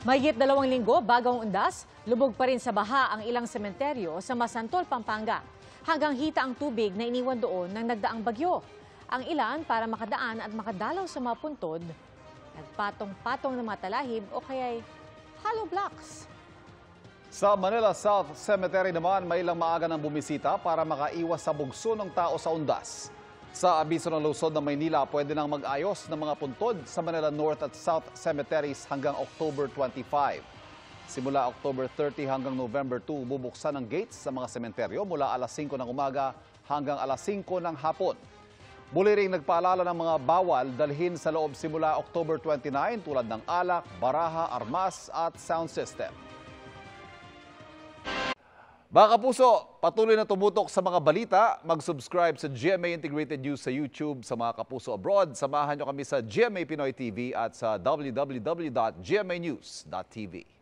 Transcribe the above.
Mahigit 2 linggo bago ang undas, lubog pa rin sa baha ang ilang sementeryo sa Masantol, Pampanga. Hanggang hita ang tubig na iniwan doon ng nagdaang bagyo. Ang ilan para makadaan at makadalaw sa mga puntod, nagpatong-patong ng mga talahib o kaya'y hollow blocks. Sa Manila South Cemetery naman, may ilang maaga ng bumisita para makaiwas sa bugso ng tao sa undas. Sa abiso ng lungsod ng Maynila, pwede nang mag-ayos ng mga puntod sa Manila North at South Cemeteries hanggang October 25. Simula October 30 hanggang November 2, bubuksan ang gates sa mga sementeryo mula alas 5 ng umaga hanggang alas 5 ng hapon. Muli ring nagpaalala ng mga bawal dalhin sa loob simula October 29 tulad ng alak, baraha, armas at sound system. Mga kapuso, patuloy na tumutok sa mga balita. Mag-subscribe sa GMA Integrated News sa YouTube. Sa mga kapuso abroad, samahan nyo kami sa GMA Pinoy TV at sa www.gmanews.tv.